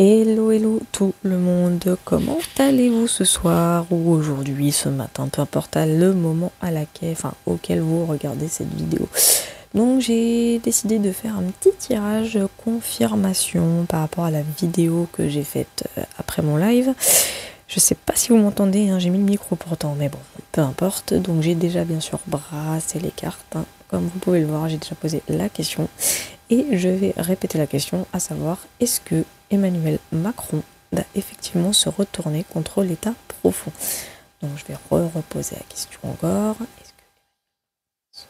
Hello, hello tout le monde, comment allez-vous ce soir ou aujourd'hui, ce matin, peu importe le moment auquel vous regardez cette vidéo. Donc j'ai décidé de faire un petit tirage confirmation par rapport à la vidéo que j'ai faite après mon live. Je sais pas si vous m'entendez, hein, j'ai mis le micro pourtant, mais bon, peu importe. Donc j'ai déjà bien sûr brassé les cartes, hein. Comme vous pouvez le voir, j'ai déjà posé la question. Et je vais répéter la question, à savoir, est-ce que Emmanuel Macron va effectivement se retourner contre l'État profond? Donc je vais reposer la question encore. Est-ce que se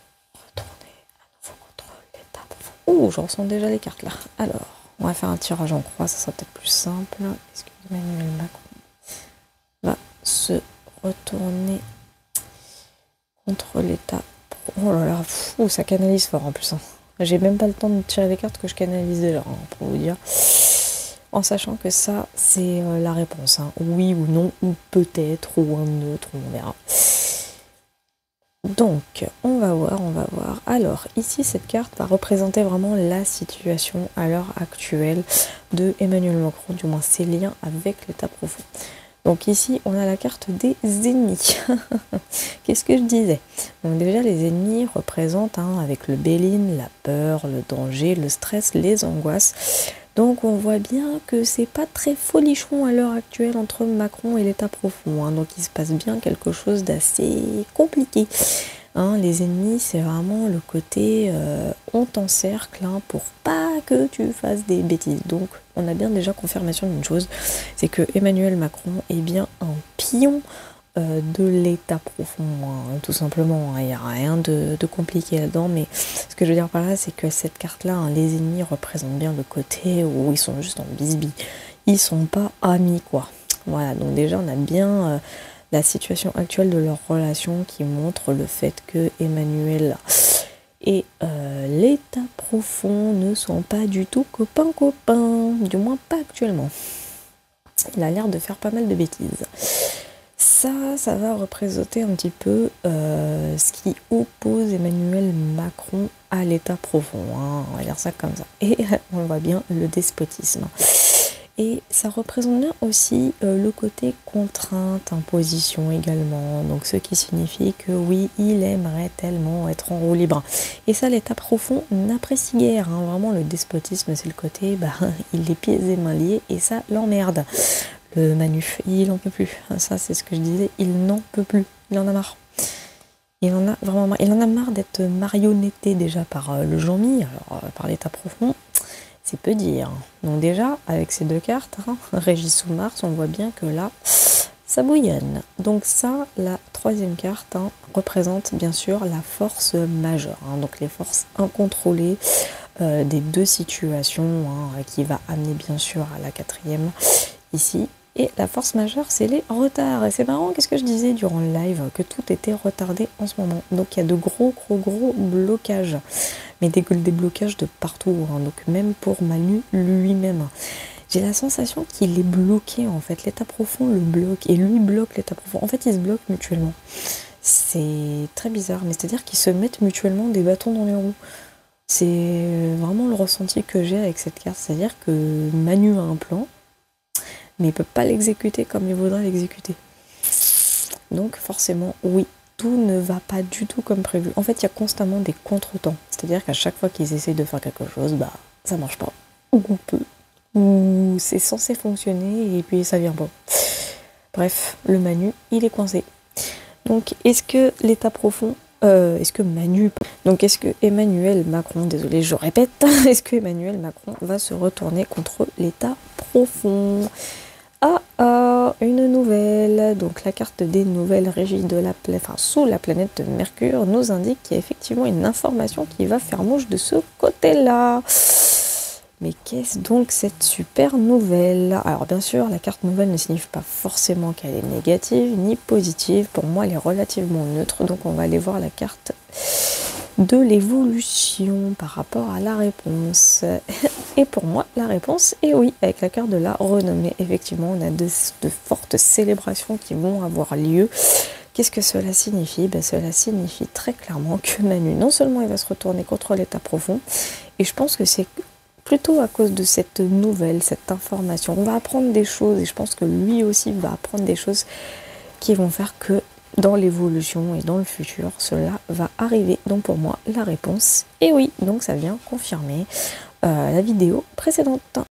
retourner à nouveau contre l'État profond? Oh, je ressens déjà les cartes là. Alors, on va faire un tirage en croix, ça sera peut-être plus simple. Est-ce que Emmanuel Macron va se retourner contre l'État profond? Oh là là, fou, ça canalise fort en plus, hein. J'ai même pas le temps de tirer les cartes que je canalise déjà, hein, pour vous dire. En sachant que ça, c'est la réponse, hein. Oui ou non, ou peut-être, ou un neutre, on verra. Donc, on va voir. Alors, ici, cette carte va représenter vraiment la situation à l'heure actuelle de Emmanuel Macron, du moins ses liens avec l'État profond. Donc ici, on a la carte des ennemis. Qu'est-ce que je disais? Donc déjà, les ennemis représentent, hein, avec le Béline, la peur, le danger, le stress, les angoisses. Donc on voit bien que c'est pas très folichon à l'heure actuelle entre Macron et l'État profond, hein. Donc il se passe bien quelque chose d'assez compliqué. Hein, les ennemis, c'est vraiment le côté on t'encercle, hein, pour pas que tu fasses des bêtises. Donc on a bien déjà confirmation d'une chose, c'est que Emmanuel Macron est bien un pion de l'État profond, hein, tout simplement. Il n'y a rien de compliqué là-dedans, mais ce que je veux dire par là, c'est que cette carte-là, hein, les ennemis représentent bien le côté où ils sont juste en bisbille. Ils sont pas amis, quoi. Voilà, donc déjà on a bien la situation actuelle de leur relation qui montre le fait que Emmanuel et l'État profond ne sont pas du tout copains, du moins pas actuellement. Il a l'air de faire pas mal de bêtises. Ça va représenter un petit peu ce qui oppose Emmanuel Macron à l'État profond, hein, on va dire ça comme ça. Et on voit bien le despotisme. Et ça représente bien aussi le côté contrainte, imposition également. Donc ce qui signifie que oui, il aimerait tellement être en roue libre. Et ça, l'État profond n'apprécie guère, hein. Vraiment, le despotisme, c'est le côté, il est pieds et mains liés et ça l'emmerde. Le Manuf, il n'en peut plus. Ça, c'est ce que je disais, il n'en peut plus. Il en a marre. Il en a vraiment marre. Il en a marre d'être marionnetté déjà par le Jean-Mi, alors par l'État profond. C'est peu dire. Donc déjà, avec ces deux cartes, hein, Régis ou Mars, on voit bien que là, ça bouillonne. Donc ça, la troisième carte, hein, représente bien sûr la force majeure, hein, donc les forces incontrôlées des deux situations, hein, qui va amener bien sûr à la quatrième ici. Et la force majeure, c'est les retards. Et c'est marrant, qu'est-ce que je disais durant le live? Que tout était retardé en ce moment. Donc il y a de gros blocages. Mais des blocages de partout, hein. Donc même pour Manu lui-même. J'ai la sensation qu'il est bloqué, en fait. L'État profond le bloque et lui bloque l'État profond. En fait, ils se bloquent mutuellement. C'est très bizarre, mais c'est-à-dire qu'ils se mettent mutuellement des bâtons dans les roues. C'est vraiment le ressenti que j'ai avec cette carte. C'est-à-dire que Manu a un plan, mais il peut pas l'exécuter comme il voudrait l'exécuter. Donc forcément, oui, tout ne va pas du tout comme prévu. En fait, il y a constamment des contretemps. C'est-à-dire qu'à chaque fois qu'ils essayent de faire quelque chose, ça marche pas. Ou peu. Ou c'est censé fonctionner et puis ça vient pas. Bref, le Manu, il est coincé. Donc, est-ce que l'État profond... est-ce que Emmanuel Macron, désolé je répète, est-ce que Emmanuel Macron va se retourner contre l'État profond? Une nouvelle. Donc la carte des nouvelles régies de sous la planète Mercure nous indique qu'il y a effectivement une information qui va faire mouche de ce côté-là. Mais qu'est-ce donc cette super nouvelle? Alors bien sûr, la carte nouvelle ne signifie pas forcément qu'elle est négative ni positive. Pour moi, elle est relativement neutre. Donc on va aller voir la carte de l'évolution par rapport à la réponse. Et pour moi, la réponse est oui. Avec la carte de la renommée, effectivement, on a de fortes célébrations qui vont avoir lieu. Qu'est-ce que cela signifie? Cela signifie très clairement que Manu, non seulement il va se retourner contre l'État profond, et je pense que c'est plutôt à cause de cette nouvelle, cette information. On va apprendre des choses et je pense que lui aussi va apprendre des choses qui vont faire que dans l'évolution et dans le futur, cela va arriver. Donc pour moi, la réponse est oui. Donc ça vient confirmer la vidéo précédente.